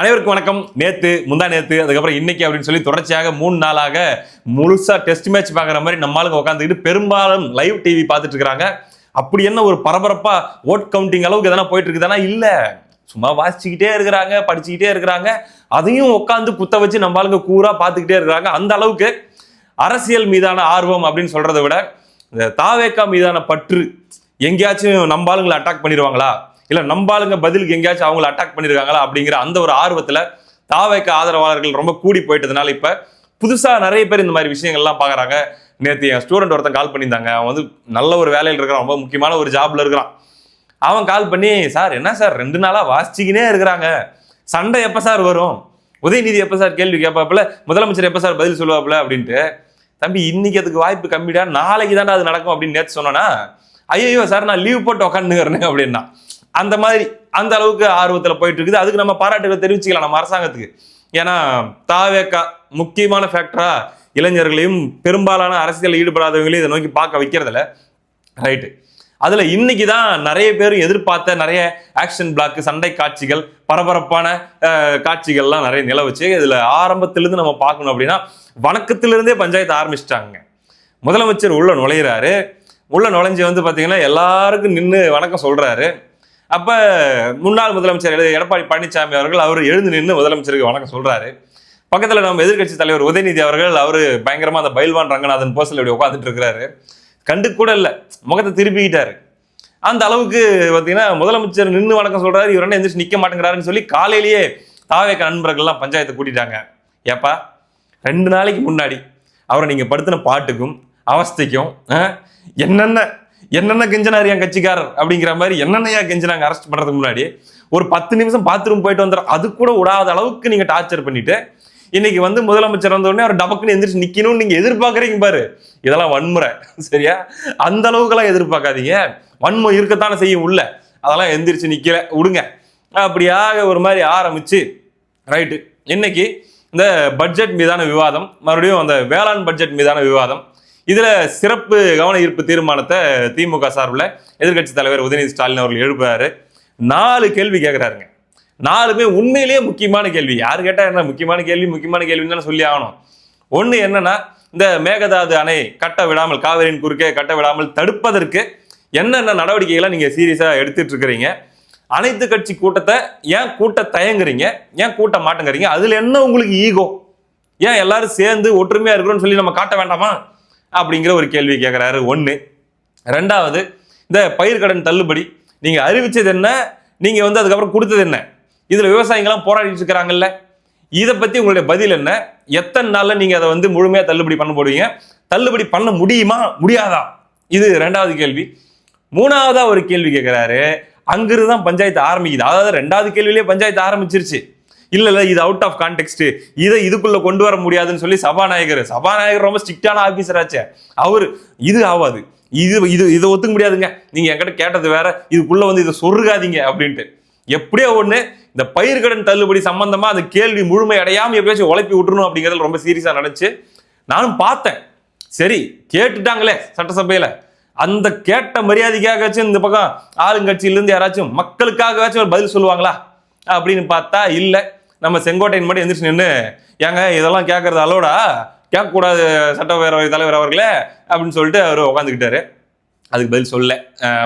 அனைவருக்கும் வணக்கம். முந்தா நேத்து அதுக்கப்புறம் இன்னைக்கு அப்படின்னு சொல்லி தொடர்ச்சியாக 3 நாளாக முழுசா டெஸ்ட் மேட்ச் பாக்குற மாதிரி நம்மளுக்கு உட்காந்துக்கிட்டு பெரும்பாலும் லைவ் டிவி பார்த்துட்டு இருக்காங்க. அப்படி என்ன ஒரு பரபரப்பா ஓட் கவுண்டிங் அளவுக்கு எதனா போயிட்டு இருக்குதானா? இல்ல, சும்மா வாசிச்சுக்கிட்டே இருக்கிறாங்க, படிச்சுக்கிட்டே இருக்கிறாங்க. அதையும் உட்காந்து குத்த வச்சு நம்மளுக்கு கூரா பார்த்துக்கிட்டே இருக்கிறாங்க. அந்த அளவுக்கு அரசியல் மீதான ஆர்வம் அப்படின்னு சொல்றதை விட இந்த தாவேக்கா மீதான பற்று, எங்கேயாச்சும் நம்ம ஆளுங்களை அட்டாக் பண்ணிடுவாங்களா, இல்ல நம்பாளுங்க பதிலுக்கு எங்கேயாச்சும் அவங்களை அட்டாக் பண்ணிருக்காங்களா அப்படிங்கிற அந்த ஒரு ஆர்வத்துல தாவேக்கா ஆதரவாளர்கள் ரொம்ப கூடி போயிட்டதுனால இப்ப புதுசா நிறைய பேர் இந்த மாதிரி விஷயங்கள்லாம் பாக்குறாங்க. நேற்று என் ஸ்டூடெண்ட் ஒருத்தன் கால் பண்ணியிருந்தாங்க. அவன் வந்து நல்ல ஒரு வேலையில் இருக்கிறான், ரொம்ப முக்கியமான ஒரு ஜாப்ல இருக்கிறான். அவன் கால் பண்ணி, சார் என்ன சார் 2 நாளா வாசிச்சுக்கினே இருக்கிறாங்க, சண்டை எப்ப சார் வரும், உதயநிதி எப்ப சார் கேள்வி கேட்பாப்புல, முதலமைச்சர் எப்ப சார் பதில் சொல்லுவாப்புல அப்படின்ட்டு. தம்பி, இன்னைக்கு அதுக்கு வாய்ப்பு கம்மிடா, நாளைக்கு தானே அது நடக்கும் அப்படின்னு நேற்று சொன்னா, ஐயோ சார் நான் லீவ் போட்டு உட்காந்துக்கிறேன் அப்படின்னா. அந்த மாதிரி அந்த அளவுக்கு ஆர்வத்தில் போயிட்டு இருக்குது. அதுக்கு நம்ம பாராட்டுகளை தெரிவிச்சுக்கலாம் நம்ம அரசாங்கத்துக்கு. ஏன்னா தாவேக்கா முக்கியமான ஃபேக்டரா இளைஞர்களையும் பெரும்பாலான அரசியல் ஈடுபடாதவங்களையும் இதை நோக்கி பார்க்க வைக்கிறதுல ரைட்டு. அதுல இன்னைக்கு தான் நிறைய பேரும் எதிர்பார்த்த நிறைய ஆக்ஷன் பிளாக், சண்டை காட்சிகள், பரபரப்பான காட்சிகள்லாம் நிறைய நிலவுச்சு. இதுல ஆரம்பத்திலிருந்து நம்ம பார்க்கணும் அப்படின்னா வணக்கத்திலிருந்தே பஞ்சாயத்து ஆரம்பிச்சிட்டாங்க. முதலமைச்சர் உள்ள நுழையிறாரு. உள்ள நுழைஞ்சு வந்து பாத்தீங்கன்னா எல்லாருக்கும் நின்று வணக்கம் சொல்றாரு. அப்ப முன்னாள் முதலமைச்சர் எடப்பாடி பழனிசாமி அவர்கள் அவர் எழுந்து நின்று முதலமைச்சருக்கு வணக்கம் சொல்றாரு. பக்கத்துல நம்ம எதிர்கட்சி தலைவர் உதயநிதி அவர்கள் அவரு பயங்கரமா அந்த பைல்வான் ரங்கநாதன் போஸ்டர்ல இப்படி உட்காந்துட்டு இருக்கிறாரு. கண்டு கூட இல்ல, முகத்தை திருப்பிக்கிட்டாரு. அந்த அளவுக்கு பாத்தீங்கன்னா முதலமைச்சர் நின்று வணக்கம் சொல்றாரு, இவர் என்ன எந்திரிச்சு நிக்க மாட்டேங்கிறாருன்னு சொல்லி காலையிலேயே தாவேக்கா நண்பர்கள்லாம் பஞ்சாயத்தை கூட்டிட்டாங்க. ஏப்பா, 2 நாளைக்கு முன்னாடி அவரை நீங்க படுத்தின பாட்டுக்கும் அவஸ்தைக்கும் என்னென்ன கெஞ்சினார் என் கட்சிக்காரர் அப்படிங்கிற மாதிரி என்னென்னையா கெஞ்சினாங்க அரெஸ்ட் பண்றதுக்கு முன்னாடி. ஒரு 10 நிமிஷம் பாத்ரூம் போயிட்டு வந்துடும், அது கூட விடாத அளவுக்கு நீங்க டார்ச்சர் பண்ணிட்டு இன்னைக்கு வந்து முதலமைச்சர் வந்த உடனே அவர் டபக்குன்னு எந்திரிச்சு நிக்கணும்னு நீங்க எதிர்பார்க்கறீங்க பாரு. இதெல்லாம் வன்முறை, சரியா? அந்த அளவுக்கு எல்லாம் எதிர்பார்க்காதீங்க. வன்முறை இருக்கத்தானே செய்யும் உள்ள, அதெல்லாம் எந்திரிச்சு நிக்கல விடுங்க. அப்படியாக ஒரு மாதிரி ஆரம்பிச்சு ரைட்டு. இன்னைக்கு இந்த பட்ஜெட் மீதான விவாதம், மறுபடியும் அந்த வேளாண் பட்ஜெட் மீதான விவாதம். இதுல சிறப்பு கவன ஈர்ப்பு தீர்மானத்தை திமுக சார்பில் எதிர்கட்சி தலைவர் உதயநிதி ஸ்டாலின் அவர்கள் எழுப்புறாரு. 4 கேள்வி கேட்கிறாருங்க. 4மே உண்மையிலேயே முக்கியமான கேள்வி. யாரு கேட்டா என்ன முக்கியமான கேள்வின்னு தானே சொல்லி ஆகணும். ஒண்ணு என்னன்னா, இந்த மேகதாது அணை கட்ட விடாமல், காவிரியின் குறுக்கே கட்ட விடாமல் தடுப்பதற்கு என்னென்ன நடவடிக்கைகளை நீங்க சீரியஸா எடுத்துட்டு இருக்கிறீங்க, அனைத்து கட்சி கூட்டத்தை ஏன் கூட்ட தயங்குறீங்க, ஏன் கூட்ட மாட்டேங்கிறீங்க, அதுல என்ன உங்களுக்கு ஈகோ, ஏன் எல்லாரும் சேர்ந்து ஒற்றுமையா இருக்கிறோம்னு சொல்லி நம்ம காட்ட வேண்டாமா அப்படிங்கிற ஒரு கேள்வி கேட்கிறாரு. 1. 2வது, இந்த பயிர்க்கடன் தள்ளுபடி நீங்க அறிவிச்சது என்ன, நீங்க வந்து அதுக்கப்புறம் கொடுத்தது என்ன, இதுல விவசாயிகள்லாம் போராடிட்டு இருக்கிறாங்கல்ல, இதை பத்தி உங்களுடைய பதில் என்ன, எத்தனை நாள்ல நீங்க அதை வந்து முழுமையா தள்ளுபடி பண்ண போடுவீங்க, தள்ளுபடி பண்ண முடியுமா முடியாதா, இது 2வது கேள்வி. 3வதா ஒரு கேள்வி கேட்கிறாரு. அங்கிருந்து தான் பஞ்சாயத்து ஆரம்பிக்குது. அதாவது 2வது கேள்வியிலேயே பஞ்சாயத்து ஆரம்பிச்சிருச்சு. இல்ல இது அவுட் ஆஃப் கான்டெக்ட், இதை இதுக்குள்ள கொண்டு வர முடியாதுன்னு சொல்லி சபாநாயகர் ரொம்ப ஸ்ட்ரிக்டான ஆபீசர் ஆச்சு. அவரு இது ஆகாது, இதை ஒத்துக்க முடியாதுங்க, நீங்க என்கிட்ட கேட்டது வேற, இதுக்குள்ள வந்து இதை சொருகாதீங்க அப்படின்ட்டு. எப்படியோ ஒண்ணு இந்த பயிர்க்கடன் தள்ளுபடி சம்பந்தமா அந்த கேள்வி முழுமை அடையாம எப்படியாச்சும் உழைப்பி விட்டுறணும் அப்படிங்கிறது ரொம்ப சீரியஸா நினைச்சு நானும் பார்த்தேன். சரி, கேட்டுட்டாங்களே சட்டசபையில, அந்த கேட்ட மரியாதைக்காகச்சும் இந்த பக்கம் ஆளுங்கட்சியிலிருந்து யாராச்சும் மக்களுக்காகவாச்சும் ஒரு பதில் சொல்லுவாங்களா அப்படின்னு பார்த்தா இல்ல. நம்ம செங்கோட்டையன் மட்டும் எந்திரிச்சு நின்று, ஏங்க இதெல்லாம் கேட்கறது அலோடா, கேட்கக்கூடாது சட்டப்பேரவை தலைவர் அவர்களே அப்படின்னு சொல்லிட்டு அவர் உட்காந்துக்கிட்டாரு. அதுக்கு பதில் சொல்ல.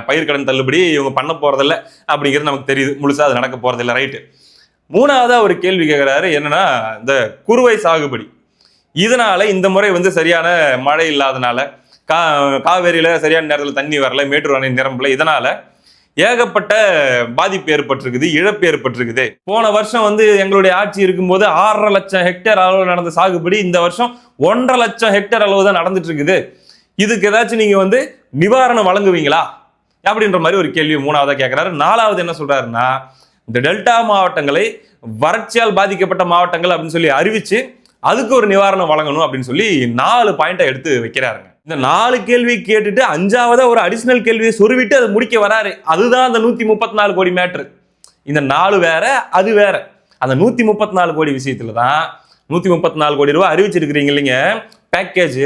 பயிர்க்கடன் தள்ளுபடி இவங்க பண்ண போறதில்ல அப்படிங்கிறது நமக்கு தெரியுது, முழுசா அது நடக்க போறதில்லை, ரைட்டு. 3வதா ஒரு கேள்வி கேட்கிறாரு. என்னன்னா, இந்த குறுவை சாகுபடி, இதனால இந்த முறை வந்து சரியான மழை இல்லாதனால, காவேரியில சரியான நேரத்தில் தண்ணி வரல, மேட்டூர் அணை நிரம்பல, இதனால ஏகப்பட்ட பாதிப்பு ஏற்பட்டிருக்குது, இழப்பு ஏற்பட்டிருக்குது. போன வருஷம் வந்து எங்களுடைய ஆட்சி இருக்கும்போது 6.5 லட்சம் ஹெக்டேர் அளவு நடந்த சாகுபடி இந்த வருஷம் 1.5 லட்சம் ஹெக்டேர் அளவு தான் நடந்துட்டு இருக்குது. இதுக்கு ஏதாச்சும் நீங்க வந்து நிவாரணம் வழங்குவீங்களா அப்படின்ற மாதிரி ஒரு கேள்வி 3வதா கேட்கிறாரு. 4வது என்ன சொல்றாருன்னா, இந்த டெல்டா மாவட்டங்களை வறட்சியால் பாதிக்கப்பட்ட மாவட்டங்கள் அப்படின்னு சொல்லி அறிவிச்சு அதுக்கு ஒரு நிவாரணம் வழங்கணும் அப்படின்னு சொல்லி 4 பாயிண்டை எடுத்து வைக்கிறாருங்க. இந்த 4 கேள்வி கேட்டுட்டு 5வதா ஒரு அடிஷனல் கேள்வியை சொருவிட்டு அதை முடிக்க வராரு. அதுதான் அந்த 134 கோடி மேட்ரு. இந்த 4 வேற, அது வேற. அந்த 134 கோடி விஷயத்துல தான் 134 கோடி ரூபாய் அறிவிச்சிருக்கிறீங்க இல்லைங்க பேக்கேஜ்.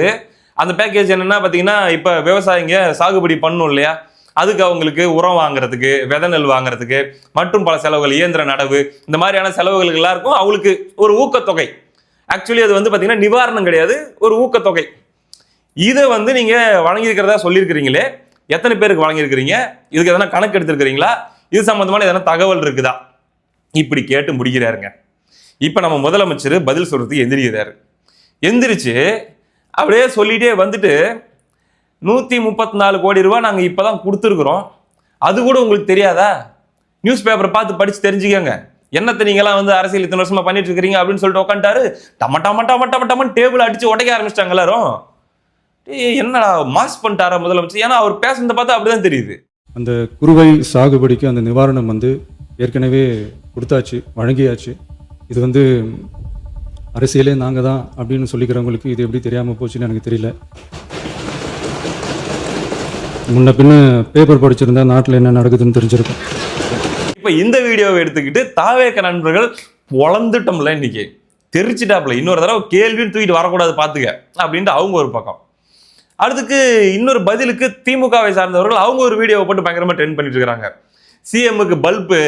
அந்த பேக்கேஜ் என்னன்னா பாத்தீங்கன்னா, இப்ப விவசாயிங்க சாகுபடி பண்ணணும் இல்லையா, அதுக்கு அவங்களுக்கு உரம் வாங்குறதுக்கு, விதை நெல் வாங்குறதுக்கு மற்றும் பல செலவுகள், இயந்திர நடவு, இந்த மாதிரியான செலவுகளுக்கு எல்லாருக்கும் அவங்களுக்கு ஒரு ஊக்கத்தொகை. ஆக்சுவலி அது வந்து பார்த்தீங்கன்னா நிவாரணம் கிடையாது, ஒரு ஊக்கத்தொகை. இதை வந்து நீங்க வழங்கியிருக்கிறதா சொல்லியிருக்கிறீங்களே, எத்தனை பேருக்கு வழங்கியிருக்கிறீங்க? இதுக்கு எதனா கணக்கு எடுத்திருக்கிறீங்களா? இது சம்பந்தமான எதனா தகவல் இருக்குதா? இப்படி கேட்டு முடிக்கிறாருங்க. இப்ப நம்ம முதலமைச்சர் பதில் சொல்றதுக்கு எந்திரிக்கிறாரு. எந்திரிச்சு அப்படியே சொல்லிட்டே வந்துட்டு 134 கோடி ரூபாய் நாங்க இப்பதான் கொடுத்துருக்கிறோம், அது கூட உங்களுக்கு தெரியாதா? நியூஸ் பேப்பர் பார்த்து படிச்சு தெரிஞ்சுக்கங்க, என்னத்தை நீங்களாம் வந்து அரசியல் இத்தனை வருஷமா பண்ணிட்டு இருக்கிறீங்க அப்படின்னு சொல்லிட்டு உட்காந்துட்டாரு. டம டம டம டம டமன் டேபிள் அடிச்சு உடைக்க ஆரம்பிச்சிட்டாங்க எல்லாரும். என்னடா மாஸ் பண்ணிட்டாரா முதலமைச்சர்? ஏன்னா அவர் பேசுறத பார்த்தா அப்படிதான் தெரியுது. அந்த குறுவை சாகுபடிக்கு அந்த நிவாரணம் வந்து ஏற்கனவே கொடுத்தாச்சு, வழங்கியாச்சு. இது வந்து அரசியலே நாங்கள் தான் அப்படின்னு சொல்லிக்கிறவங்களுக்கு இது எப்படி தெரியாமல் போச்சுன்னு எனக்கு தெரியல. முன்ன பின்ன பேப்பர் படிச்சிருந்தா நாட்டில் என்ன நடக்குதுன்னு தெரிஞ்சிருக்கும். இப்போ இந்த வீடியோவை எடுத்துக்கிட்டு தாவேக நண்பர்கள் பொழந்துட்டோம்ல, இன்னைக்கு தெரிச்சிட்டாப்ல. இன்னொரு தடவை கேள்வின்னு தூக்கிட்டு வரக்கூடாது பார்த்துக்க அப்படின்ட்டு அவங்க ஒரு பக்கம். அடுத்துக்கு இன்னொரு பதிலுக்கு திமுகவை சார்ந்தவர்கள் அவங்க ஒரு வீடியோவை போட்டு பயங்கரமா ட்ரெண்ட் பண்ணிட்டு இருக்காங்க. சிஎம்முக்கு பல்பு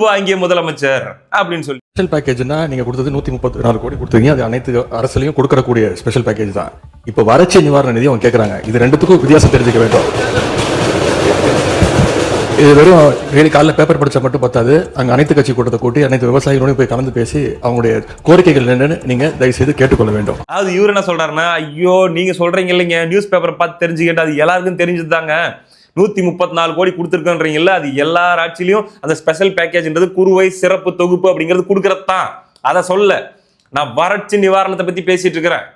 வாங்கிய முதலமைச்சர் அப்படின்னு சொல்லி. ஸ்பெஷல் பேக்கேஜ்னா நீங்க கொடுத்தது 134 கோடி கொடுத்தீங்க, அது அனைத்து அரசுலையும் கொடுக்கக்கூடிய ஸ்பெஷல் பேக்கேஜ் தான். இப்போ வறட்சி நிவாரண நிதி அவங்க கேட்கறாங்க. இது ரெண்டுத்துக்கும் வித்தியாசம் தெரிஞ்சுக்க வேண்டும். இது வெறும் டெய்லி காலைல பேப்பர் படிச்சா மட்டும் பத்தாது. அங்க அனைத்து கட்சி கூட்டத்தை கூட்டி அனைத்து விவசாயிகளோட போய் கலந்து பேசி அவங்களுடைய கோரிக்கைகள் என்னன்னு நீங்க தயவு செய்து கேட்டுக்கொள்ள வேண்டும். அது இவர் என்ன சொல்றாருன்னா, ஐயோ நீங்க சொல்றீங்க இல்லைங்க நியூஸ் பேப்பர் பார்த்து தெரிஞ்சுக்கிட்டு, அது எல்லாருக்கும் தெரிஞ்சதுதாங்க. 134 கோடி கொடுத்துருக்கோன்றீங்கல்ல, அது எல்லார் ஆட்சியிலையும் அந்த ஸ்பெஷல் பேக்கேஜ்ன்றது குறுவை சிறப்பு தொகுப்பு அப்படிங்கிறது கொடுக்கறது தான். அதை சொல்ல நான் வறட்சி நிவாரணத்தை பத்தி பேசிட்டு இருக்கிறேன்.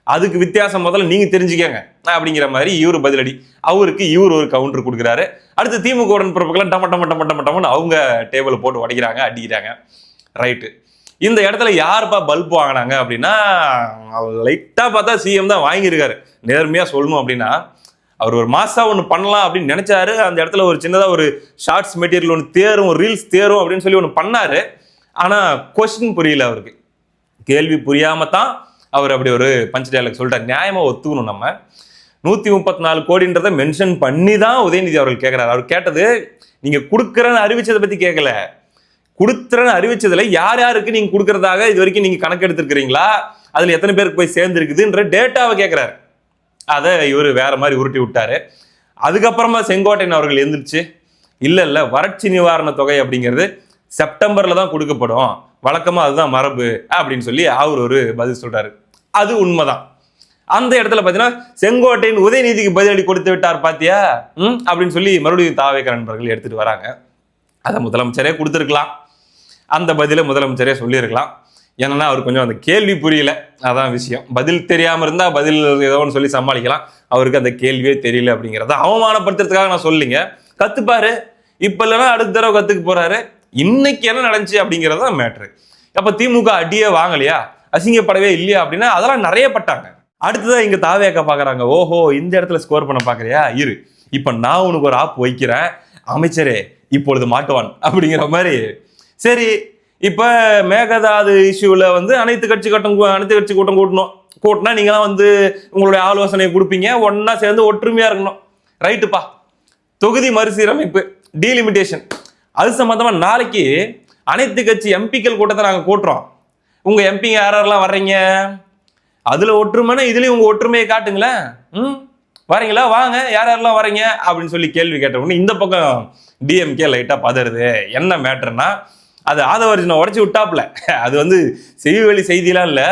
அதுக்கு வித்தியாசம் முதல்ல நீங்க தெரிஞ்சுக்கங்க அப்படிங்கிற மாதிரி இவரு பதிலடி. அவருக்கு இவர் ஒரு கவுண்டர் கொடுக்குறாரு. அடுத்து திமுக உடன்பிறப்புகள் டம டம டம டம டமன்னு அவங்க டேபிளை போட்டு உடைக்கிறாங்க, அடிக்கிறாங்க. ரைட்டு. இந்த இடத்துல யாருப்பா பல்ப் வாங்கினாங்க அப்படின்னா, லைட்டா பார்த்தா சிஎம் தான் வாங்கியிருக்காரு. நேர்மையா சொல்லணும் அப்படின்னா, அவர் ஒரு மாசா ஒன்று பண்ணலாம் அப்படின்னு நினைச்சாரு. அந்த இடத்துல ஒரு சின்னதாக ஒரு ஷார்ட்ஸ் மெட்டீரியல் ஒன்று தேரும், ஒரு ரீல்ஸ் தேரும் அப்படின்னு சொல்லி ஒன்று பண்ணாரு. ஆனால் கொஸ்டின் புரியல அவருக்கு. கேள்வி புரியாம தான் அவர் அப்படி ஒரு பஞ்ச் டயலாக் சொல்லிட்டார். நியாயமா ஒத்துக்கணும். நம்ம 134 கோடின்றதை மென்ஷன் பண்ணி தான் உதயநிதி அவர்கள் கேட்கிறாரு. அவர் கேட்டது நீங்க கொடுக்குறன்னு அறிவிச்சதை பத்தி கேட்கல, கொடுத்துறன்னு அறிவிச்சதுல யார் யாருக்கு நீங்க கொடுக்கறதாக இது வரைக்கும் நீங்க கணக்கு எடுத்துருக்கிறீங்களா, அதுல எத்தனை பேருக்கு போய் சேர்ந்துருக்குதுன்ற டேட்டாவை கேட்கிறாரு. அதை இவர் வேற மாதிரி உருட்டி விட்டாரு. அதுக்கப்புறமா செங்கோட்டையன் அவர்கள் எந்திரிச்சு இல்ல வறட்சி நிவாரண தொகை அப்படிங்கிறது செப்டம்பர்ல தான் கொடுக்கப்படும், வழக்கமா அதுதான் மரபு அப்படின்னு சொல்லி அவர் ஒரு பதில் சொல்றாரு. அது உண்மைதான். அந்த இடத்துல பாத்தீங்கன்னா செங்கோட்டையன் உதயநிதிக்கு பதிலடி கொடுத்து விட்டார் பாத்தியா அப்படின்னு சொல்லி மறுபடியும் தாவேக நண்பர்கள் எடுத்துட்டு வராங்க. அதை முதலமைச்சரே கொடுத்துருக்கலாம், அந்த பதில முதலமைச்சரே சொல்லியிருக்கலாம். ஏன்னா அவர் கொஞ்சம் அந்த கேள்வி புரியல, அதான் விஷயம். பதில் தெரியாம இருந்தா பதில் ஏதோ ஒன்று சொல்லி சமாளிக்கலாம். அவருக்கு அந்த கேள்வியே தெரியல அப்படிங்கிறத அவமானப்படுத்துறதுக்காக நான் சொல்லிங்க. கத்துப்பாரு, இப்ப இல்லைன்னா அடுத்த தடவை கத்துக்கு போறாரு. இன்னைக்கு என்ன நடந்துச்சு அப்படிங்கிறது தான் மேட்ரு. அப்ப திமுக அடியே வாங்கலையா, அசிங்கப்படவே இல்லையா அப்படின்னா அதெல்லாம் நிறைய பட்டாங்க. அடுத்ததான் இங்க தாவேக்க பாக்குறாங்க. ஓஹோ இந்த இடத்துல ஸ்கோர் பண்ண பாக்குறியா, இரு இப்ப நான் உனக்கு ஒரு ஆப் வைக்கிறேன், அமைச்சரே இப்பொழுது மாட்டுவான் அப்படிங்கிற மாதிரி. சரி, இப்ப மேகதாது இஷ்யூல வந்து அனைத்து கட்சி கூட்டம் கூட்டினா நீங்களாம் வந்து உங்களுடைய ஆலோசனை கொடுப்பீங்க, ஒன்னா சேர்ந்து ஒற்றுமையா இருக்கணும். ரைட்டுப்பா. தொகுதி மறுசீரமைப்பு, டீலிமிட்டேஷன், அது சம்பந்தமா நாளைக்கு அனைத்து கட்சி எம்பிக்கள் கூட்டத்தை நாங்க கூட்டுறோம். உங்க எம்பிங்க யாரெல்லாம் வர்றீங்க, அதுல ஒற்றுமைன்னா இதுலயும் உங்க ஒற்றுமையை காட்டுங்களேன். வரீங்களா, வாங்க, யாரெல்லாம் வரீங்க அப்படின்னு சொல்லி கேள்வி கேட்டவொடனே இந்த பக்கம் டிஎம்கே லைட்டா பதறுது. என்ன மேட்டர்னா, அது ஆதவர்ஜனை உடச்சி விட்டாப்ல. அது வந்து செய்திவெளி செய்தியெல்லாம் இல்லை,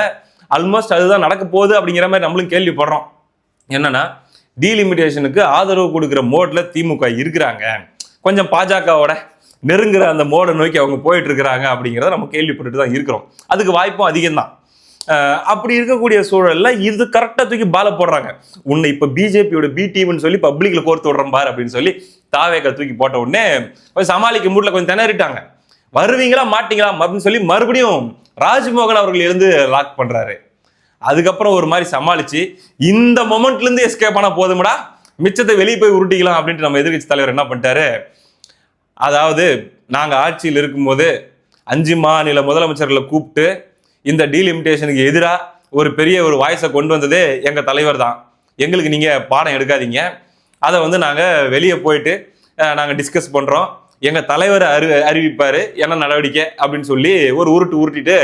ஆல்மோஸ்ட் அதுதான் நடக்க போகுது அப்படிங்கிற மாதிரி நம்மளும் கேள்விப்படுறோம். என்னன்னா, டீலிமிட்டேஷனுக்கு ஆதரவு கொடுக்குற மோட்ல திமுக இருக்கிறாங்க, கொஞ்சம் பாஜகவோட நெருங்குற அந்த மோடை நோக்கி அவங்க போயிட்டு இருக்கிறாங்க அப்படிங்கிறத நம்ம கேள்விப்பட்டு தான் இருக்கிறோம். அதுக்கு வாய்ப்பும் அதிகம்தான். அப்படி இருக்கக்கூடிய சூழல்ல இது கரெக்டா தூக்கி பால போடுறாங்க. உன்னை இப்ப பிஜேபியோட பி டீம்னு சொல்லி பப்ளிக்ல கோர்த்து விடுறோம் பாரு அப்படின்னு சொல்லி தாவேக தூக்கி போட்ட உடனே சமாளிக்க மூட்ல கொஞ்சம் திணறிட்டாங்க. வருவீங்களா மாட்டீங்களா அப்படின்னு சொல்லி மறுபடியும் ராஜ்மோகன் அவர்கள் எழுந்து லாக் பண்றாரு. அதுக்கப்புறம் ஒரு மாதிரி சமாளிச்சு இந்த மொமெண்ட்ல இருந்து எஸ்கேப் ஆனா போதும்டா, மிச்சத்தை வெளியே போய் உருட்டிக்கலாம் அப்படின்ட்டு நம்ம எதிர்கட்சி தலைவர் என்ன பண்ணிட்டாரு, அதாவது நாங்க ஆட்சியில் இருக்கும்போது 5 மாநில முதலமைச்சர்களை கூப்பிட்டு இந்த டீலிமிட்டேஷனுக்கு எதிராக ஒரு பெரிய ஒரு வாய்ஸை கொண்டு வந்ததே எங்க தலைவர் தான், எங்களுக்கு நீங்க பாடம் எடுக்காதீங்க, அதை வந்து நாங்கள் வெளியே போயிட்டு நாங்கள் டிஸ்கஸ் பண்ணுறோம், எங்கள் தலைவர் அறிவிப்பார் என்ன நடவடிக்கை அப்படின்னு சொல்லி ஒரு உருட்டிட்டு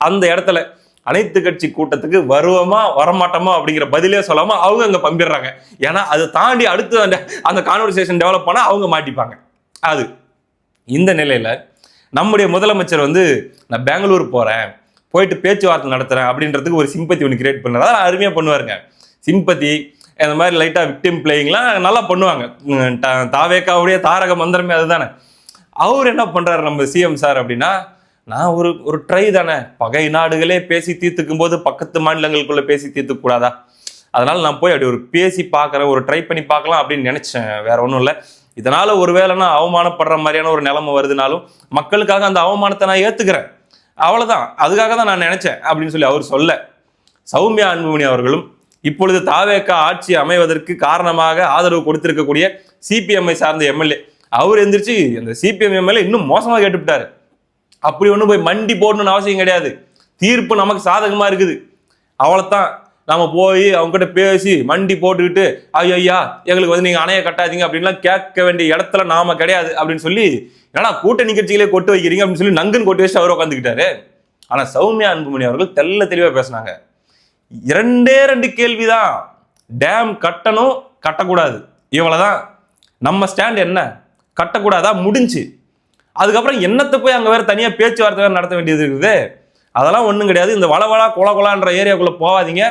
அந்த இடத்துல அனைத்து கட்சி கூட்டத்துக்கு வருவோமா வரமாட்டோமா அப்படிங்கிற பதிலே சொல்லாம அவங்க அங்க பம்பிடுறாங்க. ஏன்னா அதை தாண்டி அடுத்து அந்த கான்வர்சேஷன் டெவலப் பண்ணா அவங்க மாட்டிப்பாங்க. அது இந்த நிலையில நம்முடைய முதலமைச்சர் வந்து நான் பெங்களூர் போறேன், போயிட்டு பேச்சுவார்த்தை நடத்துறேன் அப்படின்றதுக்கு ஒரு சிம்பத்தி ஒன்று கிரியேட் பண்ணுறது அதெல்லாம் அருமையாக பண்ணுவாருங்க. சிம்பத்தி இந்த மாதிரி லைட்டாக விக்டிம் பிளேயிங்லாம் நல்லா பண்ணுவாங்க. தாவேக்காவுடைய தாரக மந்திரமே அதுதானே. அவர் என்ன பண்றாரு நம்ம சிஎம் சார் அப்படின்னா, நான் ஒரு ட்ரை தானே, பகை நாடுகளே பேசி தீர்த்துக்கும் போது பக்கத்து மாநிலங்களுக்குள்ள பேசி தீர்த்துக்க கூடாதா, அதனால நான் போய் அப்படி ஒரு பேசி பார்க்குறேன், ஒரு ட்ரை பண்ணி பார்க்கலாம் அப்படின்னு நினைச்சேன். வேற ஒன்றும் இல்லை. இதனால ஒருவேளை நான் அவமானப்படுற மாதிரியான ஒரு நிலைமை வருதுனாலும் மக்களுக்காக அந்த அவமானத்தை நான் ஏத்துக்கிறேன், அவ்வளவுதான், அதுக்காக தான் நான் நினைச்சேன் அப்படின்னு சொல்லி அவர் சொல்ல, சௌமியா அன்புமணி அவர்களும் இப்பொழுது தாவேகா ஆட்சி அமைவதற்கு காரணமாக ஆதரவு கொடுத்திருக்கக்கூடிய சிபிஎம்ஐ சார்ந்த எம்எல்ஏ அவர் எந்திரிச்சு அந்த சிபிஎம் எம்எல்ஏ இன்னும் மோசமா கேட்டுவிட்டாரு. அப்படி ஒன்றும் போய் மண்டி போடணும்னு அவசியம் கிடையாது, தீர்ப்பு நமக்கு சாதகமா இருக்குது, அவ்வளவுதான். நம்ம போய் அவங்க கிட்ட பேசி மண்டி போட்டுக்கிட்டு ஐயா எங்களுக்கு வந்து நீங்க அணைய கட்டாதீங்க அப்படின்லாம் கேட்க வேண்டிய இடத்துல நாம கிடையாது அப்படின்னு சொல்லி, ஏன்னா கூட்டணி கட்சிகளே கொட்டு வைக்கிறீங்க அப்படின்னு சொல்லி நங்குன்னு கொட்டு வச்சு அவர் உட்காந்துக்கிட்டாரு. ஆனா சௌமியா அன்புமணி அவர்கள் தெல்ல தெளிவா பேசினாங்க. 2 கேள்விதான், டேம் கட்டணும் கட்டக்கூடாது, இவ்வளவுதான் நம்ம ஸ்டாண்ட். என்ன கட்டக்கூடாதா, முடிஞ்சு. அதுக்கப்புறம் என்னத்தை போய் அங்க வேற தனியா பேச்சுவார்த்தை வேற நடத்த வேண்டியது இருக்குது, அதெல்லாம் ஒண்ணும் கிடையாது. இந்த வளவளா கொலான்ற ஏரியாக்குள்ள போகாதீங்க,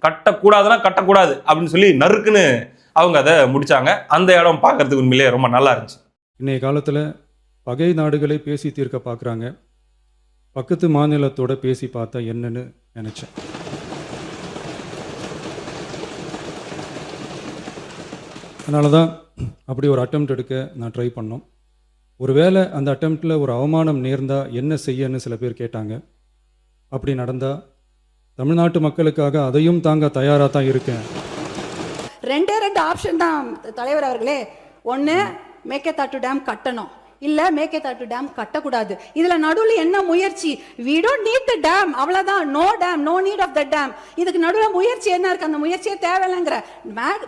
கட்டக்கூடாதுன்னா கட்டக்கூடாது அப்படின்னு சொல்லி நறுக்குன்னு அவங்க அதை முடிச்சாங்க. அந்த இடம் பார்க்கறதுக்கு உண்மையிலேயே ரொம்ப நல்லா இருந்துச்சு. இன்றைய காலத்தில் பகை நாடுகளை பேசி தீர்க்க பார்க்குறாங்க, பக்கத்து மாநிலத்தோட பேசி பார்த்தா என்னன்னு நினச்சேன். அதனால தான் அப்படி ஒரு அட்டெம்ப்ட் எடுக்க நான் ட்ரை பண்ணோம். ஒருவேளை அந்த அட்டெம்ப்டில் ஒரு அவமானம் நேர்ந்தால் என்ன செய்யன்னு சில பேர் கேட்டாங்க. அப்படி நடந்தால் தமிழ்நாட்டு மக்களுக்காக அதையும் தாங்க தயாராக தான் இருக்கேன். 2 ஆப்ஷன் தான் தலைவர் அவர்களே. ஒன்று மேகதாட்டு டேம் கட்டணும், இல்ல மேகதாட்டு டேம் கட்டக்கூடாது. இதுல நடுவில் என்ன முயற்சி? we don't need the dam, அவ்வளவுதான். no dam, no need of the dam. இதுக்கு நடுவில் முயற்சி என்ன இருக்கு? அந்த முயற்சியே தேவையில்லைங்கிற.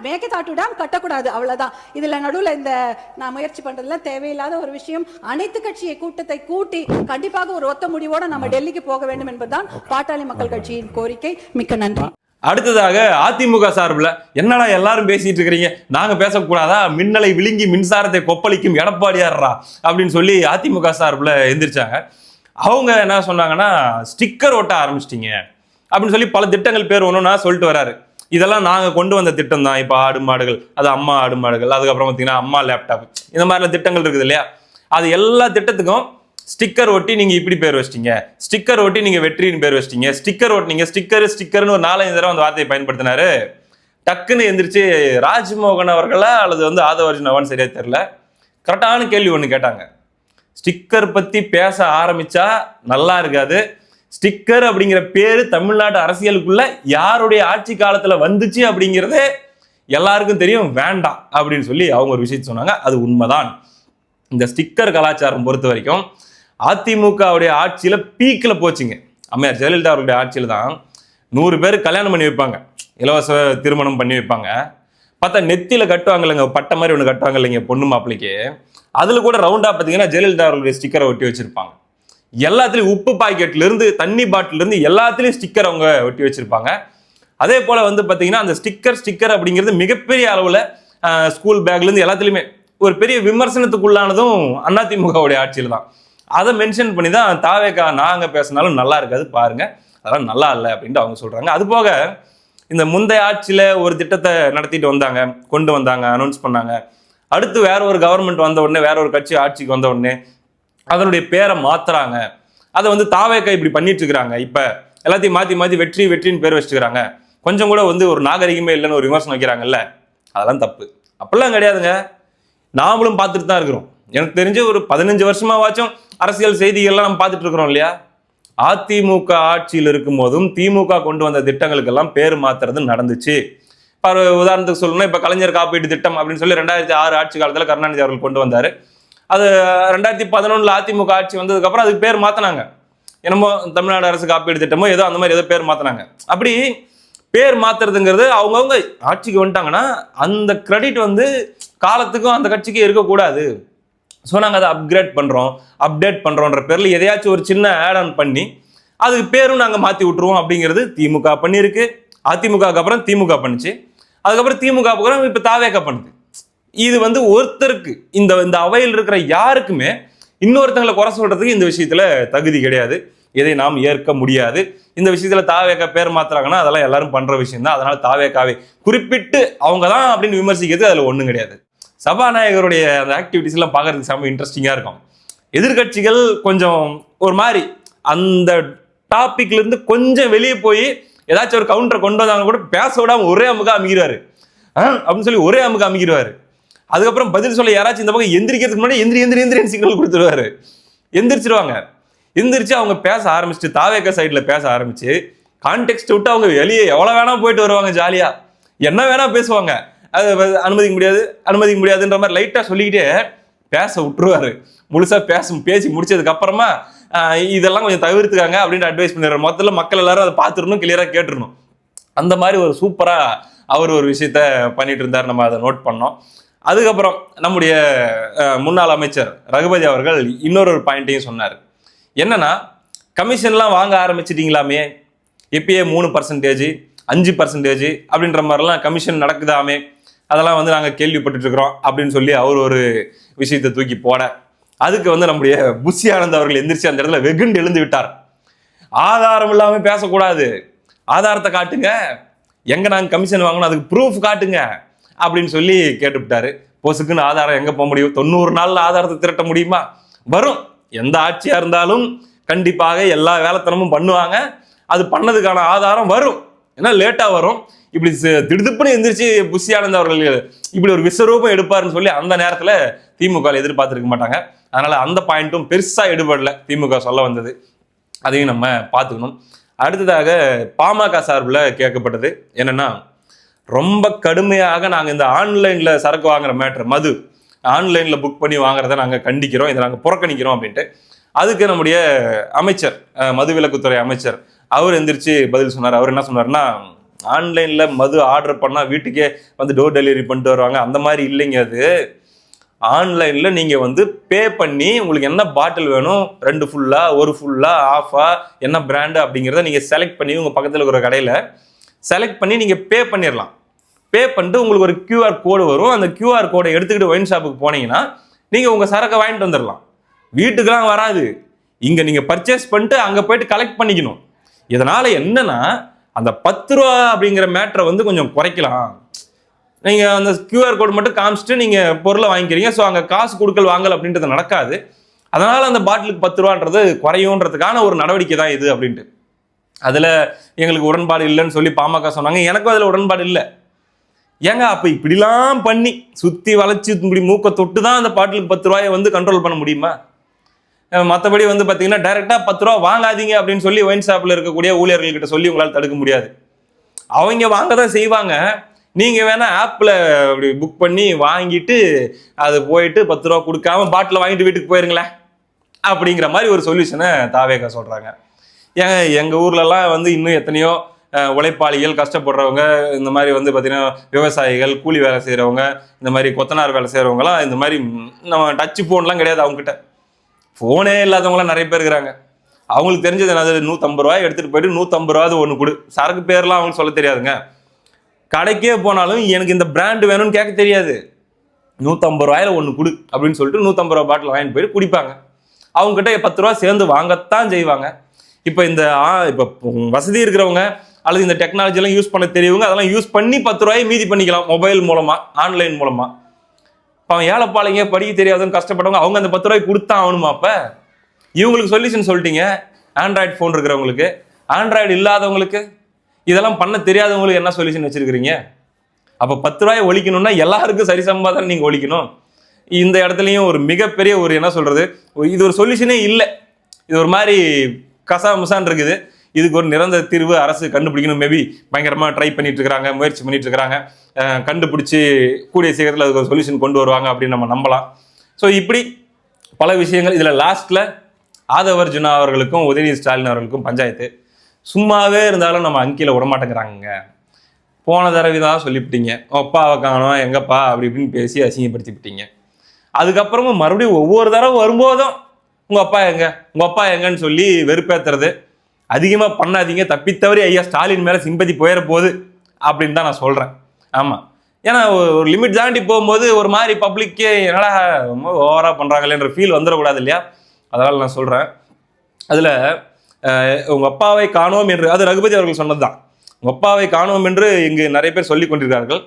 மேகதாட்டு டேம் கட்டக்கூடாது, அவ்வளவுதான். இதுல நடுவில் இந்த நான் முயற்சி பண்றதுல தேவையில்லாத ஒரு விஷயம். அனைத்து கட்சியை கூட்டத்தை கூட்டி கண்டிப்பாக ஒரு ஒத்த முடிவோட நம்ம டெல்லிக்கு போக வேண்டும் என்பதுதான் பாட்டாளி மக்கள் கட்சியின் கோரிக்கை. மிக்க நன்றி. அடுத்ததாக அதிமுக சார்பில் என்னடா எல்லாரும் பேசிட்டு இருக்கிறீங்க, நாங்க பேசக்கூடாதா, மின்னலை விழுங்கி மின்சாரத்தை கொப்பளிக்கும் எடப்பாடியாரா அப்படின்னு சொல்லி அதிமுக சார்பில் எந்திரிச்சாங்க. அவங்க என்ன சொன்னாங்கன்னா, ஸ்டிக்கர் ஒட்ட ஆரம்பிச்சிட்டீங்க அப்படின்னு சொல்லி பல திட்டங்கள் பேர் ஒன்றுனா சொல்லிட்டு வராரு. இதெல்லாம் நாங்கள் கொண்டு வந்த திட்டம் தான். இப்போ ஆடு மாடுகள், அது அம்மா ஆடு மாடுகள், அதுக்கப்புறம் பார்த்தீங்கன்னா அம்மா லேப்டாப், இந்த மாதிரிலாம் திட்டங்கள் இருக்குது இல்லையா, அது எல்லா திட்டத்துக்கும் ஸ்டிக்கர் ஒட்டி நீங்க இப்படி பேர் வச்சிட்டீங்க, ஸ்டிக்கர் ஒட்டி நீங்க வெற்றின்னு பேர் வச்சிட்டீங்க, ஸ்டிக்கர் ஒட்டினீங்க, ஸ்டிக்கர்னு ஒரு 4-5 தடவை அந்த வார்த்தையை பயன்படுத்தினாரு. டக்குன்னு எந்திரிச்சு ராஜ்மோகன் அவர்களா அல்லது வந்து ஆதவர்ஜுன் சரியா தெரியல, கரெக்டான கேள்வி ஒன்று கேட்டாங்க. ஸ்டிக்கர் பத்தி பேச ஆரம்பிச்சா நல்லா இருக்காது, ஸ்டிக்கர் அப்படிங்கிற பேரு தமிழ்நாட்டு அரசியலுக்குள்ள யாருடைய ஆட்சி காலத்துல வந்துச்சு அப்படிங்கிறது எல்லாருக்கும் தெரியும், வேண்டாம் அப்படின்னு சொல்லி அவங்க ஒரு விஷயத்தை சொன்னாங்க. அது உண்மைதான். இந்த ஸ்டிக்கர் கலாச்சாரம் பொறுத்த வரைக்கும் அதிமுகவுடைய ஆட்சியில பீக்கில் போச்சுங்க. அம்மையார் ஜெயலலிதா அவருடைய ஆட்சியில தான் 100 பேர் கல்யாணம் பண்ணி வைப்பாங்க, இலவச திருமணம் பண்ணி வைப்பாங்க. பார்த்தா நெத்தியில கட்டுவாங்க இல்லைங்க, பட்டை மாதிரி ஒன்று கட்டுவாங்க இல்லைங்க பொண்ணு மாப்பிள்ளைக்கு, அதுல கூட ரவுண்டா பார்த்தீங்கன்னா ஜெயலலிதா அவருடைய ஸ்டிக்கரை ஒட்டி வச்சிருப்பாங்க. எல்லாத்துலயும் உப்பு பாக்கெட்ல இருந்து தண்ணி பாட்டில இருந்து எல்லாத்துலயும் ஸ்டிக்கர் அவங்க ஒட்டி வச்சிருப்பாங்க. அதே போல வந்து பார்த்தீங்கன்னா அந்த ஸ்டிக்கர் அப்படிங்கிறது மிகப்பெரிய அளவுல ஸ்கூல் பேக்ல இருந்து எல்லாத்துலயுமே ஒரு பெரிய விமர்சனத்துக்குள்ளானதும் அதிமுகவுடைய ஆட்சியில தான். அதை மென்ஷன் பண்ணி தான் தாவேகா நாங்க பேசினாலும் நல்லா இருக்காது பாருங்க, அதெல்லாம் நல்லா இல்லை அப்படின்ட்டு அவங்க சொல்றாங்க. அது போக இந்த முந்தைய ஆட்சியில ஒரு திட்டத்தை நடத்திட்டு வந்தாங்க, கொண்டு வந்தாங்க, அனௌன்ஸ் பண்ணாங்க. அடுத்து வேற ஒரு கவர்மெண்ட் வந்த உடனே, வேற ஒரு கட்சி ஆட்சிக்கு வந்த உடனே அதனுடைய பேரை மாத்துறாங்க. அதை வந்து தாவேகா இப்படி பண்ணிட்டு இருக்கிறாங்க. இப்ப எல்லாத்தையும் மாத்தி வெற்றின்னு பேர் வச்சுக்கிறாங்க. கொஞ்சம் கூட வந்து ஒரு நாகரிகமே இல்லைன்னு ஒரு விமர்சனம் வைக்கிறாங்கல்ல, அதெல்லாம் தப்பு. அப்படிலாம் கிடையாதுங்க. நாமளும் பார்த்துட்டு தான் இருக்கிறோம். எனக்கு தெரிஞ்சு ஒரு 15 வருஷமாவாச்சும் அரசியல் செய்திகள்லாம் நம்ம பார்த்துட்டு இருக்கிறோம் இல்லையா. அதிமுக ஆட்சியில் இருக்கும் போதும் திமுக கொண்டு வந்த திட்டங்களுக்கெல்லாம் பேர் மாத்துறது நடந்துச்சு. இப்போ உதாரணத்துக்கு சொல்லணும்னா, இப்போ கலைஞர் காப்பீட்டு திட்டம் அப்படின்னு சொல்லி 2006 ஆட்சி காலத்தில் கருணாநிதி அவர்கள் கொண்டு வந்தாரு. அது 2011 அதிமுக ஆட்சி வந்ததுக்கு அப்புறம் அதுக்கு பேர் மாத்தினாங்க, என்னமோ தமிழ்நாடு அரசு காப்பீடு திட்டமோ ஏதோ அந்த மாதிரி ஏதோ பேர் மாத்தினாங்க. அப்படி பேர் மாத்துறதுங்கிறது அவங்கவுங்க ஆட்சிக்கு வந்துட்டாங்கன்னா அந்த கிரெடிட் வந்து காலத்துக்கும் அந்த கட்சிக்கு இருக்கக்கூடாது. ஸோ நாங்கள் அதை அப்டேட் பண்ணுறோன்ற பேரில் எதையாச்சும் ஒரு சின்ன ஆட் ஆன் பண்ணி அதுக்கு பேரும் நாங்கள் மாற்றி விட்டுருவோம் அப்படிங்கிறது திமுக பண்ணியிருக்கு. அதிமுகவுக்கு அப்புறம் திமுக பண்ணுச்சு, அதுக்கப்புறம் திமுக அப்புறம் இப்போ தாவேக பண்ணுது. இது வந்து ஒருத்தருக்கு இந்த அவையில் இருக்கிற யாருக்குமே இன்னொருத்தங்களை குறை சொல்றதுக்கு இந்த விஷயத்துல தகுதி கிடையாது. இதை நாம் ஏற்க முடியாது. இந்த விஷயத்துல தாவேக பேர் மாத்துறாங்கன்னா அதெல்லாம் எல்லாரும் பண்ற விஷயம் தான். அதனால தாவேகாவை குறிப்பிட்டு அவங்க தான் அப்படின்னு விமர்சிக்கிறது அதுல ஒண்ணும் கிடையாது. சபாநாயகருடைய அந்த ஆக்டிவிட்டிஸ் எல்லாம் பார்க்கறதுக்கு செம்ம இன்ட்ரெஸ்டிங்கா இருக்கும். எதிர்கட்சிகள் கொஞ்சம் ஒரு மாதிரி அந்த டாபிக்ல இருந்து கொஞ்சம் வெளியே போய் ஏதாச்சும் ஒரு கவுண்டரை கொண்டு வந்தாங்க கூட பேச விடாம ஒரே அமுகா அமைக்கிறாரு அப்படின்னு சொல்லி ஒரே அமுகா அமைக்கிறாரு. அதுக்கப்புறம் பதில் சொல்ல யாராச்சும் இந்த பக்கம் எந்திரிக்கிறதுக்கு முன்னாடி எந்திரி சிக்னல் கொடுத்துருவாரு. எந்திரிச்சிருவாங்க. எந்திரிச்சு அவங்க பேச ஆரம்பிச்சுட்டு தாவேக சைட்ல பேச ஆரம்பிச்சு கான்டெக்ட் விட்டு அவங்க வெளியே எவ்வளவு வேணா போயிட்டு வருவாங்க. ஜாலியா என்ன வேணா பேசுவாங்க. அது அனுமதிக்க முடியாதுன்ற மாதிரி லைட்டா சொல்லிக்கிட்டே பேச விட்டுருவாரு. முழுசா பேசி முடிச்சதுக்கு அப்புறமா இதெல்லாம் கொஞ்சம் தவிர்த்துக்காங்க அப்படின்னு அட்வைஸ் பண்ணிடுற. மொத்தத்துல மக்கள் எல்லாரும் அதை பார்த்துடணும், கிளியரா கேட்டுருணும். அந்த மாதிரி ஒரு சூப்பரா அவர் ஒரு விஷயத்த பண்ணிட்டு இருந்தார். நம்ம அதை நோட் பண்ணோம். அதுக்கப்புறம் நம்முடைய முன்னாள் அமைச்சர் ரகுபதி அவர்கள் இன்னொரு பாயிண்ட்டையும் சொன்னார். என்னன்னா, கமிஷன்லாம் வாங்க ஆரம்பிச்சிட்டீங்களாமே, எப்பயே 3%, 5% அப்படின்ற மாதிரிலாம் கமிஷன் நடக்குதாமே, அதெல்லாம் வந்து நாங்கள் கேள்விப்பட்டு இருக்கிறோம் அப்படின்னு சொல்லி அவர் ஒரு விஷயத்தை தூக்கி போட, அதுக்கு வந்து நம்முடைய புஷி ஆனந்த் அவர்கள் எந்திரிச்சு அந்த இடத்துல வெகுண்டு எழுந்து விட்டார். ஆதாரம் இல்லாம பேசக்கூடாது, ஆதாரத்தை காட்டுங்க, எங்க நாங்க கமிஷன் வாங்கணும் அதுக்கு ப்ரூஃப் காட்டுங்க அப்படின்னு சொல்லி கேட்டுவிட்டாரு. போசுக்குன்னு ஆதாரம் எங்க போக முடியும்? 90 நாள்ல ஆதாரத்தை திரட்ட முடியுமா? வரும். எந்த ஆட்சியா இருந்தாலும் கண்டிப்பாக எல்லா வேலைத்தனமும் பண்ணுவாங்க. அது பண்ணதுக்கான ஆதாரம் வரும். ஏன்னா லேட்டா வரும். இப்படி திடுதுப்புன்னு எந்திரிச்சு புஷி ஆனந்த் அவர்கள் இப்படி ஒரு விஸ்வரூபம் எடுப்பாருன்னு சொல்லி அந்த நேரத்துல திமுக எதிர்பார்த்திருக்க மாட்டாங்க. அதனால அந்த பாயிண்ட்டும் பெருசா எடுபடல திமுக சொல்ல வந்தது. அதையும் நம்ம பார்த்துக்கணும். அடுத்ததாக பாமக சார்பில் கேட்கப்பட்டது என்னன்னா, ரொம்ப கடுமையாக நாங்கள் இந்த ஆன்லைன்ல சரக்கு வாங்குற மேட்ரு, மது ஆன்லைன்ல புக் பண்ணி வாங்குறத நாங்கள் கண்டிக்கிறோம், இதை நாங்கள் புறக்கணிக்கிறோம் அப்படின்ட்டு. அதுக்கு நம்முடைய அமைச்சர், மதுவிலக்குத்துறை அமைச்சர், அவர் எந்திரிச்சு பதில் சொன்னார். அவர் என்ன சொன்னார்னா, ஆன்லைன்ல மது ஆர்டர் பண்ணா வீட்டுக்கே வந்து டோர் டெலிவரி பண்ணிட்டு வருவாங்க, அந்த மாதிரி இல்லைங்க. அது ஆன்லைன்ல நீங்க வந்து பே பண்ணி உங்களுக்கு என்ன பாட்டில் வேணும், 2 ஃபுல்லா 1 ஃபுல்லா ஆஃபா என்ன பிராண்டு அப்படிங்கிறத நீங்க செலக்ட் பண்ணி உங்க பக்கத்தில் இருக்கிற கடையில செலக்ட் பண்ணி நீங்க பே பண்ணிடலாம். பே பண்ணிட்டு உங்களுக்கு ஒரு QR கோடு வரும். அந்த QR கோடை எடுத்துக்கிட்டு ஒயின் ஷாப்புக்கு போனீங்கன்னா நீங்க உங்க சரக்கை வாங்கிட்டு வந்துடலாம். வீட்டுக்கெல்லாம் வராது. இங்க நீங்க பர்ச்சேஸ் பண்ணிட்டு அங்க போயிட்டு கலெக்ட் பண்ணிக்கணும். இதனால என்னன்னா, அந்த 10 ரூபா அப்படிங்கிற மேட்டரை வந்து கொஞ்சம் குறைக்கலாம். நீங்க அந்த QR கோடு மட்டும் காமிச்சிட்டு நீங்க பொருளை வாங்கிக்கிறீங்க. ஸோ அங்க காசு கொடுக்கல் வாங்கல் அப்படின்றது நடக்காது. அதனால அந்த பாட்டிலுக்கு 10 ரூபான்றது குறையும்ன்றதுக்கான ஒரு நடவடிக்கை தான் இது அப்படின்ட்டு. அதுல எங்களுக்கு உடன்பாடு இல்லைன்னு சொல்லி பாமக சொன்னாங்க. எனக்கும் அதுல உடன்பாடு இல்லை. ஏங்க அப்ப இப்படிலாம் பண்ணி சுத்தி வளைச்சு இப்படி மூக்க தொட்டு தான் அந்த பாட்டிலுக்கு 10 ரூபாயை வந்து கண்ட்ரோல் பண்ண முடியுமா? மற்றபடி வந்து பாத்தீங்கன்னா டைரக்டா 10 ரூபா வாங்காதீங்க அப்படின்னு சொல்லி ஒயின் ஷாப்ல இருக்கக்கூடிய ஊழியர்கள் கிட்ட சொல்லி உங்களால் தடுக்க முடியாது. அவங்க வாங்க தான் செய்வாங்க. நீங்க வேணா ஆப்ல அப்படி புக் பண்ணி வாங்கிட்டு அது போயிட்டு 10 ரூபா கொடுக்காம பாட்டில் வாங்கிட்டு வீட்டுக்கு போயிருங்களேன் அப்படிங்கிற மாதிரி ஒரு சொல்யூஷனை தாவேக சொல்றாங்க. ஏங்க எங்க ஊர்லலாம் வந்து இன்னும் எத்தனையோ உழைப்பாளிகள், கஷ்டப்படுறவங்க, இந்த மாதிரி வந்து பார்த்தீங்கன்னா விவசாயிகள், கூலி வேலை செய்கிறவங்க, இந்த மாதிரி கொத்தனார் வேலை செய்கிறவங்களாம் இந்த மாதிரி நம்ம டச் ஃபோன்லாம் கிடையாது. அவங்ககிட்ட ஃபோனே இல்லாதவங்களாம் நிறைய பேர் இருக்கிறாங்க. அவங்களுக்கு தெரிஞ்சது என்னது, 150 ரூபாய் எடுத்துகிட்டு போயிட்டு 150 ரூபாய் ஒன்று கொடு. சரக்கு பேர்லாம் அவங்களுக்கு சொல்ல தெரியாதுங்க. கடைக்கே போனாலும் எனக்கு இந்த பிராண்டு வேணும்னு கேட்க தெரியாது. 150 ரூபாயில ஒன்று கொடு அப்படின்னு சொல்லிட்டு 150 ரூபா பாட்டில் வாங்கிட்டு போயிட்டு குடிப்பாங்க. அவங்ககிட்ட 10 ரூபா சேர்ந்து வாங்கத்தான் செய்வாங்க. இப்போ இப்போ வசதி இருக்கிறவங்க அல்லது இந்த டெக்னாலஜி எல்லாம் யூஸ் பண்ண தெரியவங்க அதெல்லாம் யூஸ் பண்ணி 10 ரூபாயை மீதி பண்ணிக்கலாம் மொபைல் மூலமா, ஆன்லைன் மூலமா. இப்போ அவன் ஏழைப்பாளைங்க, படிக்க தெரியாதுன்னு கஷ்டப்பட்டவங்க, அவங்க அந்த 10 ரூபாய்க்கு கொடுத்தா ஆகணுமா? அப்ப இவங்களுக்கு சொல்யூஷன் சொல்லிட்டீங்க. ஆண்ட்ராய்டு ஃபோன் இருக்கிறவங்களுக்கு, ஆண்ட்ராய்டு இல்லாதவங்களுக்கு, இதெல்லாம் பண்ண தெரியாதவங்களுக்கு என்ன சொல்யூஷன் வச்சிருக்கிறீங்க? அப்போ 10 ரூபாயை ஒழிக்கணும்னா எல்லாருக்கும் சரிசமமா தான் நீங்க ஒழிக்கணும். இந்த இடத்துலையும் ஒரு மிகப்பெரிய ஒரு என்ன சொல்றது, இது ஒரு சொல்யூஷனே இல்லை. இது ஒரு மாதிரி கசாமுசான் இருக்குது. இதுக்கு ஒரு நிரந்தர தீர்வு அரசு கண்டுபிடிக்கணும். மேபி பயங்கரமா ட்ரை பண்ணிட்டு இருக்காங்க, முயற்சி பண்ணிட்டு இருக்காங்க. கண்டுபிடிச்சு கூடிய சீக்கிரத்தில் அதுக்கு ஒரு சொல்யூஷன் கொண்டு வருவாங்க அப்படின்னு நம்ம நம்பலாம். ஸோ இப்படி பல விஷயங்கள். இதுல லாஸ்ட்ல ஆதவர்ஜுனா அவர்களுக்கும் உதயநிதி ஸ்டாலின் அவர்களுக்கும் பஞ்சாயத்து. சும்மாவே இருந்தாலும் நம்ம அங்கில விடமாட்டேங்கிறாங்க. போன தடவை தான் சொல்லிவிட்டீங்க, அப்பாவை காணோம் எங்கப்பா அப்படி இப்படின்னு பேசி அசிங்கப்படுத்திவிட்டீங்க. அதுக்கப்புறமும் மறுபடியும் ஒவ்வொரு தடவை வரும்போதும் உங்கள் அப்பா எங்கன்னு சொல்லி வெறுப்பேற்றுறது அதிகமாக பண்ணாதீங்க. தப்பித்தவரி ஐயா ஸ்டாலின் மேலே சிம்பதி போயிட போகுது அப்படின்னு தான் நான் சொல்கிறேன். ஆமாம், ஏன்னா ஒரு லிமிட் தாண்டி போகும்போது ஒரு மாதிரி பப்ளிக்கே என்னடா ரொம்ப ஓவராக பண்ணுறாங்களேன்ற ஃபீல் வந்துடக்கூடாது இல்லையா? அதனால் நான் சொல்கிறேன். அதில் உங்கள் அப்பாவை காணோம் என்று, அது ரகுபதி அவர்கள் சொன்னது தான், உங்கள் அப்பாவை காணோம் என்று இங்கு நிறைய பேர் சொல்லி கொண்டிருக்கிறார்கள்.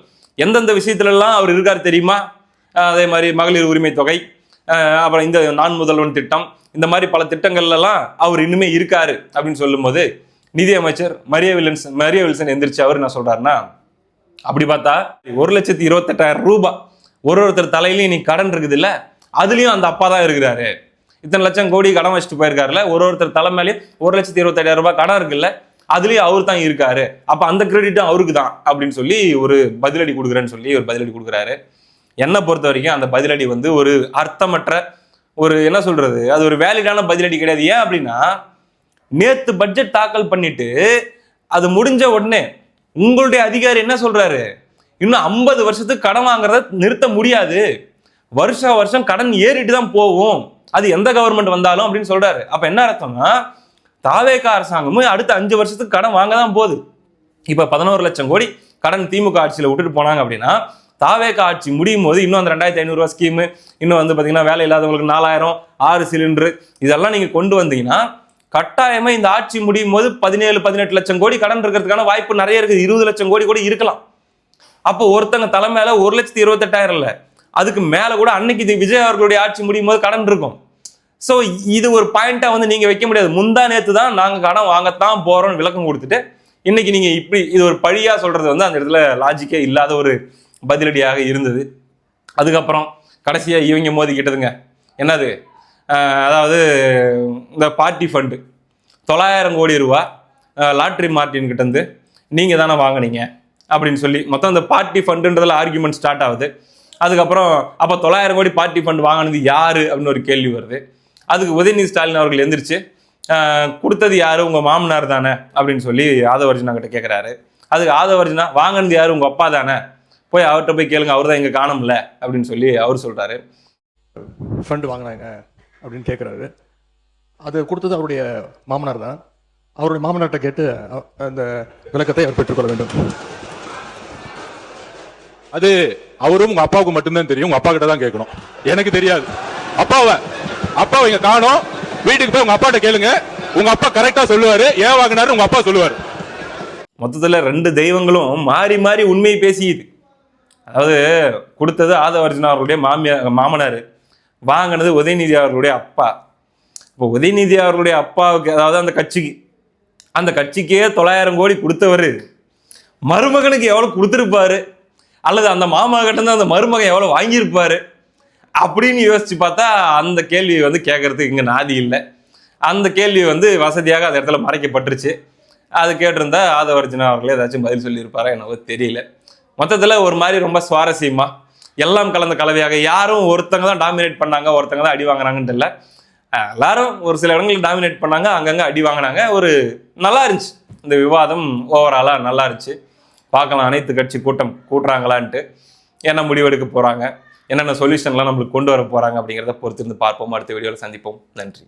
எந்தெந்த விஷயத்துலலாம் அவர் இருக்கார் தெரியுமா? அதே மாதிரி மகளிர் உரிமை தொகை, அப்புறம் இந்த நான் முதல்வன் திட்டம், இந்த மாதிரி பல திட்டங்கள்லாம் அவர் இன்னுமே இருக்காரு அப்படின்னு சொல்லும்போது நிதியமைச்சர் மரியா வில்சன் எந்திரிச்சு அவர் என்ன சொல்றாருன்னா, அப்படி பார்த்தா 1,28,000 ரூபாய் ஒருத்தர் தலையிலையும் நீ கடன் இருக்குது இல்ல, அதுலயும் அந்த அப்பா தான் இருக்கிறாரு. இத்தனை லட்சம் கோடி கடன் வச்சுட்டு போயிருக்காருல்ல, ஒருத்தர் தலை மேலேயும் 1,28,000 ரூபாய் கடன் இருக்குல்ல, அதுலயும் அவர் தான் இருக்காரு. அப்ப அந்த கிரெடிட்டும் அவருக்கு தான் அப்படின்னு சொல்லி ஒரு பதிலடி கொடுக்குறேன்னு சொல்லி ஒரு பதிலடி கொடுக்குறாரு. என்னை பொறுத்த வரைக்கும் அந்த பதிலடி வந்து ஒரு அர்த்தமற்ற ஒரு என்ன சொல்றது, அது ஒரு வேலிடான பதிலடி கிடையாது. ஏன் அப்படின்னா, நேத்து பட்ஜெட் தாக்கல் பண்ணிட்டு அது முடிஞ்ச உடனே உங்களுடைய அதிகாரி என்ன சொல்றாரு, இன்னும் 50 வருஷத்துக்கு கடன் வாங்குறத நிறுத்த முடியாது, வருஷம் கடன் ஏறிட்டு தான் போகும், அது எந்த கவர்மெண்ட் வந்தாலும் அப்படின்னு சொல்றாரு. அப்ப என்ன அர்த்தம்னா, தாவேக அரசாங்கமும் அடுத்த 5 வருஷத்துக்கு கடன் வாங்க தான் போகுது. இப்ப 11 லட்சம் கோடி கடன் திமுக ஆட்சியில விட்டுட்டு போனாங்க அப்படின்னா, தாவேக ஆட்சி முடியும் போது இன்னும் அந்த 2,500 ரூபாய் ஸ்கீமு, இன்னும் வந்து பாத்தீங்கன்னா வேலை இல்லாதவங்களுக்கு 4,000, 6 சிலிண்டரு, இதெல்லாம் நீங்க கொண்டு வந்தீங்கன்னா கட்டாயமா இந்த ஆட்சி முடியும் போது 17-18 லட்சம் கோடி கடன் இருக்கிறதுக்கான வாய்ப்பு நிறைய இருக்குது. 20 லட்சம் கோடி கூட இருக்கலாம். அப்போ ஒருத்தங்க தலை மேல 1,28,000 இல்ல, அதுக்கு மேல கூட அன்னைக்கு விஜய் அவர்களுடைய ஆட்சி முடியும் போது கடன் இருக்கும். சோ இது ஒரு பாயிண்டா வந்து நீங்க வைக்க முடியாது. முந்தா நேத்து தான் நாங்க கடன் வாங்கத்தான் போறோம்னு விளக்கம் கொடுத்துட்டு இன்னைக்கு நீங்க இப்படி இது ஒரு பழியா சொல்றது வந்து அந்த இடத்துல லாஜிக்கே இல்லாத ஒரு பதிலடியாக இருந்தது. அதுக்கப்புறம் கடைசியா இவங்க மோதிக்கிட்டதுங்க என்னது, அதாவது இந்த பார்ட்டி ஃபண்டு 900 கோடி ரூபா லாட்ரி மார்டின் கிட்ட இருந்து நீங்க தானே வாங்கினீங்க அப்படின்னு சொல்லி மொத்தம் இந்த பார்ட்டி ஃபண்டுன்றதுல ஆர்குமெண்ட் ஸ்டார்ட் ஆகுது. அதுக்கப்புறம் அப்போ 900 கோடி பார்ட்டி ஃபண்ட் வாங்கினது யாரு அப்படின்னு ஒரு கேள்வி வருது. அதுக்கு உதயநிதி ஸ்டாலின் அவர்கள் எந்திரிச்சு கொடுத்தது யாரு, உங்க மாமனார் தானே அப்படின்னு சொல்லி ஆதவர்ஜுனா கிட்ட கேட்கிறாரு. அதுக்கு ஆதவர்ஜுனா வாங்கினது யாரு, உங்க அப்பா தானே, போய் அவர்கிட்ட போய் கேளுங்க, அவர் தான் இங்க காணும்ல அப்படின்னு சொல்லி அவர் சொல்றாரு. ஃபண்ட் வாங்கினாங்க அப்படின்னு கேட்குறாரு. அது கொடுத்தது அவருடைய மாமனார் தான். அவருடைய மாமனார்கிட்ட கேட்டு அந்த விளக்கத்தை அவர் பெற்றுக்கொள்ள வேண்டும். அது அவரும் உங்க அப்பாவுக்கு மட்டும்தான் தெரியும், உங்க அப்பா கிட்ட தான் கேட்கணும், எனக்கு தெரியாது. அப்பாவை இங்க காணோம், வீட்டுக்கு போய் உங்க அப்பாட்ட கேளுங்க, உங்க அப்பா கரெக்டா சொல்லுவாரு, ஏன் வாங்கினாரு உங்க அப்பா சொல்லுவாரு. மொத்தத்துல 2 தெய்வங்களும் மாறி மாறி உண்மையை பேசியுது. அதாவது கொடுத்தது ஆதவர்ஜுனா அவர்களுடைய மாமனார், வாங்கினது உதயநிதி அவர்களுடைய அப்பா. இப்போ உதயநிதி அவர்களுடைய அப்பாவுக்கு, அதாவது அந்த கட்சிக்கே 900 கோடி கொடுத்தவர் மருமகனுக்கு எவ்வளவு கொடுத்துருப்பாரு, அல்லது அந்த மாமா கிட்ட இருந்து அந்த மருமகன் எவ்வளவு வாங்கியிருப்பாரு அப்படின்னு யோசிச்சு பார்த்தா அந்த கேள்வி வந்து கேட்கறதுக்கு இங்க நாதி இல்லை. அந்த கேள்வி வந்து வசதியாக அந்த இடத்துல மறைக்கப்பட்டுருச்சு. அது கேட்டிருந்தா ஆதவர்ஜுனா அவர்களே ஏதாச்சும் பதில் சொல்லியிருப்பாரா என்னவோ தெரியல. மொத்தத்தில் ஒரு மாதிரி ரொம்ப சுவாரஸ்யமா எல்லாம் கலந்த கலவையாக, யாரும் ஒருத்தங்க தான் டாமினேட் பண்ணாங்க, ஒருத்தங்க தான் அடி வாங்கினாங்கன்னு இல்லை, எல்லாரும் ஒரு சில இடங்களுக்கு டாமினேட் பண்ணாங்க, அங்கங்கே அடி வாங்கினாங்க. ஒரு நல்லா இருந்துச்சு இந்த விவாதம், ஓவராலாக நல்லா இருந்துச்சு. பார்க்கலாம் அனைத்து கட்சி கூட்டம் கூட்டுறாங்களான்ட்டு, என்ன முடிவெடுக்க போகிறாங்க, என்னென்ன சொல்யூஷன்லாம் நம்மளுக்கு கொண்டு வர போகிறாங்க அப்படிங்கிறத பொறுத்திருந்து பார்ப்போம். அடுத்த வீடியோவில் சந்திப்போம். நன்றி.